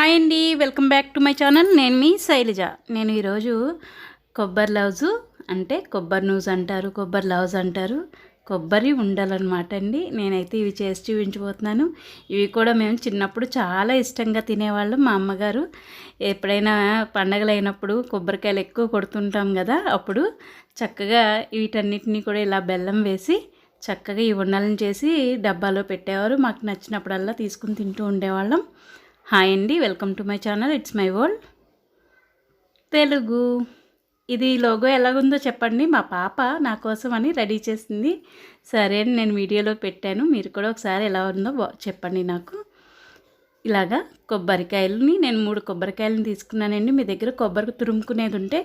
Hi అండి, welcome back to my channel. నేను మీ శైలజ. నేను ఈరోజు కొబ్బరి లౌజు అంటే కొబ్బరి నూజ్ అంటారు, కొబ్బరి లౌజ్ అంటారు, కొబ్బరి ఉండలన్నమాట అండి. నేనైతే ఇవి చేసి చూపించబోతున్నాను. ఇవి కూడా మేము చిన్నప్పుడు చాలా ఇష్టంగా తినేవాళ్ళం. మా అమ్మగారు ఎప్పుడైనా పండగలు అయినప్పుడు కొబ్బరికాయలు ఎక్కువ కొడుతుంటాం కదా, అప్పుడు చక్కగా వీటన్నిటిని కూడా ఇలా బెల్లం వేసి చక్కగా ఈ ఉండలను చేసి డబ్బాలో పెట్టేవారు. మాకు నచ్చినప్పుడల్లా తీసుకుని తింటూ ఉండేవాళ్ళం. హాయ్ అండి, welcome to my channel. It's my world Telugu. ఇది లోగో ఎలాగుందో చెప్పండి. మా పాప నా కోసం అని రెడీ చేసింది. సరే అని నేను వీడియోలో పెట్టాను. మీరు కూడా ఒకసారి ఎలా ఉందో చెప్పండి నాకు. ఇలాగా కొబ్బరికాయలని నేను 3 కొబ్బరికాయలను తీసుకున్నానండి. మీ దగ్గర కొబ్బరి తురుముకునేది ఉంటే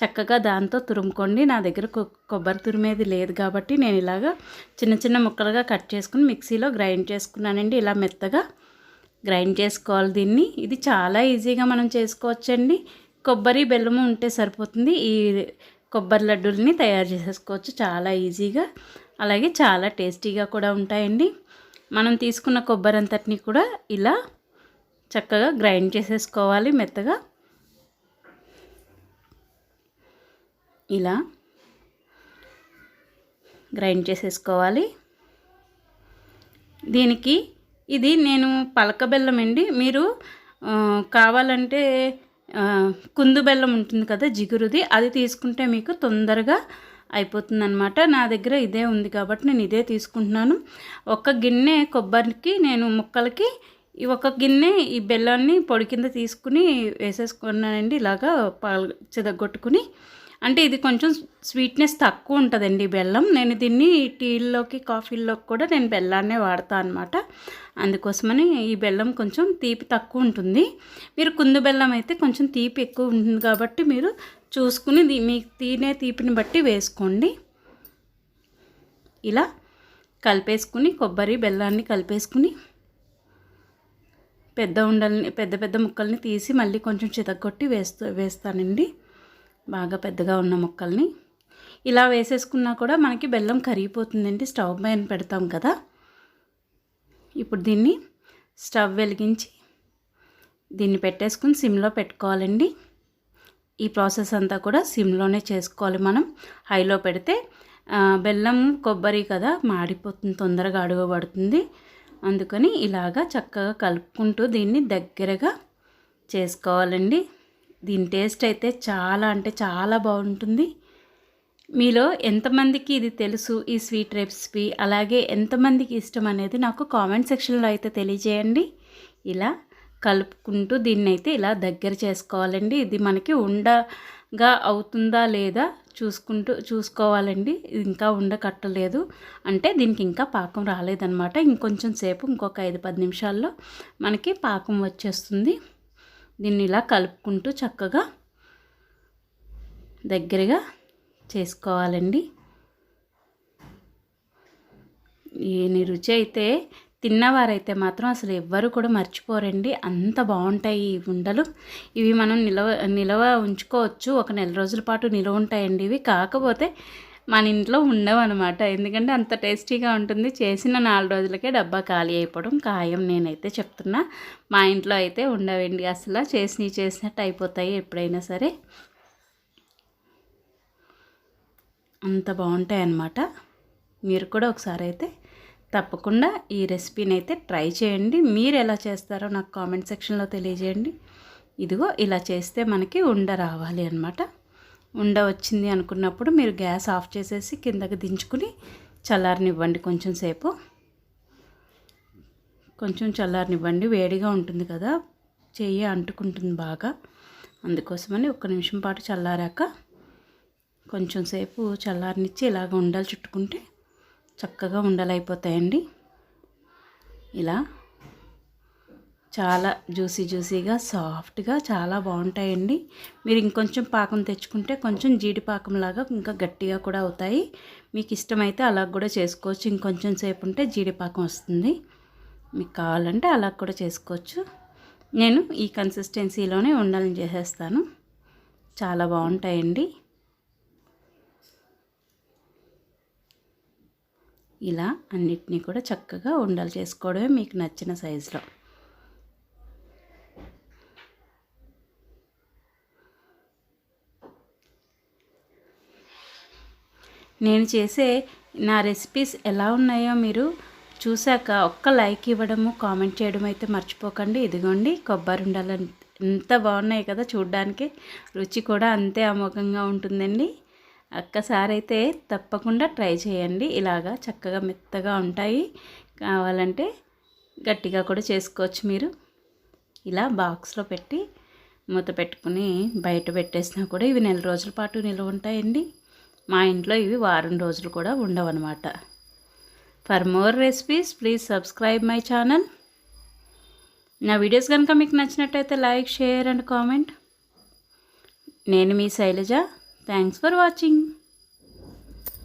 చక్కగా దాంతో తురుముకోండి. నా దగ్గర కొబ్బరి తురిమేది లేదు కాబట్టి నేను ఇలాగా చిన్న చిన్న ముక్కలుగా కట్ చేసుకుని మిక్సీలో గ్రైండ్ చేసుకున్నానండి. ఇలా మెత్తగా గ్రైండ్ చేసుకోవాలి దీన్ని. ఇది చాలా ఈజీగా మనం చేసుకోవచ్చండి. కొబ్బరి బెల్లము ఉంటే సరిపోతుంది. ఈ కొబ్బరి లడ్డూలని తయారు చేసేసుకోవచ్చు చాలా ఈజీగా. అలాగే చాలా టేస్టీగా కూడా ఉంటాయండి. మనం తీసుకున్న కొబ్బరి అంతటిని కూడా ఇలా చక్కగా గ్రైండ్ చేసేసుకోవాలి మెత్తగా. ఇలా గ్రైండ్ చేసేసుకోవాలి. దీనికి ఇది నేను పలక బెల్లం అండి. మీరు కావాలంటే కుందు బెల్లం ఉంటుంది కదా, జిగురుది, అది తీసుకుంటే మీకు తొందరగా అయిపోతుంది అనమాట. నా దగ్గర ఇదే ఉంది కాబట్టి నేను ఇదే తీసుకుంటున్నాను. ఒక గిన్నె కొబ్బరికి నేను ముక్కలకి ఒక గిన్నె ఈ బెల్లాన్ని పొడి కింద తీసుకుని వేసేసుకున్నానండి. ఇలాగా చెదగొట్టుకుని, అంటే ఇది కొంచెం స్వీట్నెస్ తక్కువ ఉంటుందండి బెల్లం. నేను దీన్ని టీల్లోకి కాఫీల్లోకి కూడా నేను బెల్లాన్నే వాడతాను అనమాట. అందుకోసమని ఈ బెల్లం కొంచెం తీపి తక్కువ ఉంటుంది. మీరు కుందు బెల్లం అయితే కొంచెం తీపి ఎక్కువ ఉంటుంది కాబట్టి మీరు చూసుకుని మీకు తినే తీపిని బట్టి వేసుకోండి. ఇలా కలిపేసుకుని కొబ్బరి బెల్లాన్ని కలిపేసుకుని పెద్ద పెద్ద ముక్కల్ని తీసి మళ్ళీ కొంచెం చితగొట్టి వేస్తానండి. బాగా పెద్దగా ఉన్న ముక్కల్ని ఇలా వేసేసుకున్నా కూడా మనకి బెల్లం కరిగిపోతుందండి. స్టవ్ పైన పెడతాం కదా. ఇప్పుడు దీన్ని స్టవ్ వెలిగించి దీన్ని పెట్టేసుకుని సిమ్లో పెట్టుకోవాలండి. ఈ ప్రాసెస్ అంతా కూడా సిమ్లోనే చేసుకోవాలి మనం. హైలో పెడితే బెల్లం కొబ్బరి కదా మాడిపోతుంది, తొందరగా అడుగబడుతుంది. అందుకని ఇలాగా చక్కగా కలుపుకుంటూ దీన్ని దగ్గరగా చేసుకోవాలండి. దీని టేస్ట్ అయితే చాలా అంటే చాలా బాగుంటుంది. మీలో ఎంతమందికి ఇది తెలుసు ఈ స్వీట్ రెసిపీ, అలాగే ఎంతమందికి ఇష్టం అనేది నాకు కామెంట్ సెక్షన్లో అయితే తెలియజేయండి. ఇలా కలుపుకుంటూ దీన్ని అయితే ఇలా దగ్గర చేసుకోవాలండి. ఇది మనకి ఉండగా అవుతుందా లేదా చూసుకోవాలండి. ఇంకా ఉండకట్టలేదు అంటే దీనికి ఇంకా పాకం రాలేదన్నమాట. ఇంకొంచెం సేపు ఇంకొక 5-10 నిమిషాల్లో మనకి పాకం వచ్చేస్తుంది. దీన్ని ఇలా కలుపుకుంటూ చక్కగా దగ్గరగా చేసుకోవాలండి. ఈ రుచి అయితే తిన్నవారైతే మాత్రం అసలు ఎవ్వరు కూడా మర్చిపోరండి. అంత బాగుంటాయి ఈ ఉండలు. ఇవి మనం నిలవ ఉంచుకోవచ్చు. ఒక నెల రోజుల పాటు నిలవ ఉంటాయండి ఇవి. కాకపోతే మన ఇంట్లో ఉండవు అనమాట. ఎందుకంటే అంత టేస్టీగా ఉంటుంది. చేసిన 4 రోజులకే డబ్బా ఖాళీ అయిపోవడం ఖాయం. నేనైతే చెప్తున్నా, మా ఇంట్లో అయితే ఉండవండి అసలు. చేసినట్టు అయిపోతాయి ఎప్పుడైనా సరే. అంత బాగుంటాయి అన్నమాట. మీరు కూడా ఒకసారి అయితే తప్పకుండా ఈ రెసిపీని అయితే ట్రై చేయండి. మీరు ఎలా చేస్తారో నాకు కామెంట్ సెక్షన్లో తెలియజేయండి. ఇదిగో ఇలా చేస్తే మనకి ఉండ రావాలి అన్నమాట. ఉండ వచ్చింది అనుకున్నప్పుడు మీరు గ్యాస్ ఆఫ్ చేసేసి కిందకి దించుకుని చల్లారనివ్వండి. కొంచెం చల్లారనివ్వండి. వేడిగా ఉంటుంది కదా, చెయ్యి అంటుకుంటుంది బాగా. అందుకోసమని 1 నిమిషం పాటు చల్లారాక కొంచెం సేపు చల్లారనిచ్చి ఇలాగ ఉండలు చుట్టుకుంటే చక్కగా ఉండలైపోతాయండి. ఇలా చాలా జ్యూసీగా సాఫ్ట్గా చాలా బాగుంటాయండి. మీరు ఇంకొంచెం పాకం తెచ్చుకుంటే కొంచెం జీడిపాకంలాగా ఇంకా గట్టిగా కూడా అవుతాయి. మీకు ఇష్టమైతే అలా కూడా చేసుకోవచ్చు. ఇంకొంచెం సేపు ఉంటే జీడిపాకం వస్తుంది. మీకు కావాలంటే అలా కూడా చేసుకోవచ్చు. నేను ఈ కన్సిస్టెన్సీలోనే ఉండలని చేసేస్తాను. చాలా బాగుంటాయండి. ఇలా అన్నిటినీ కూడా చక్కగా ఉండలు చేసుకోవడమే మీకు నచ్చిన సైజులో. నేను చేసే నా రెసిపీస్ ఎలా ఉన్నాయో మీరు చూశాక ఒక్క లైక్ ఇవ్వడము కామెంట్ చేయడం అయితే మర్చిపోకండి. ఇదిగోండి కొబ్బరి ఉండాలి ఎంత బాగున్నాయి కదా, చూడ్డానికి రుచి కూడా అంతే అమోఘంగా ఉంటుందండి. ఒక్కసారి అయితే తప్పకుండా ట్రై చేయండి. ఇలాగా చక్కగా మెత్తగా ఉంటాయి. కావాలంటే గట్టిగా కూడా చేసుకోవచ్చు. మీరు ఇలా బాక్స్లో పెట్టి మూత పెట్టుకుని బయట పెట్టేసినా కూడా ఇవి నెల రోజుల పాటు నిల్వ ఉంటాయండి. మా ఇంట్లో ఇవి వారం రోజులు కూడా ఉండవన్నమాట. For more recipes please subscribe my channel. నా వీడియోస్ కనుక మీకు నచ్చినట్టయితే లైక్, షేర్ అండ్ కామెంట్. నేను మీ శైలజ. Thanks for watching.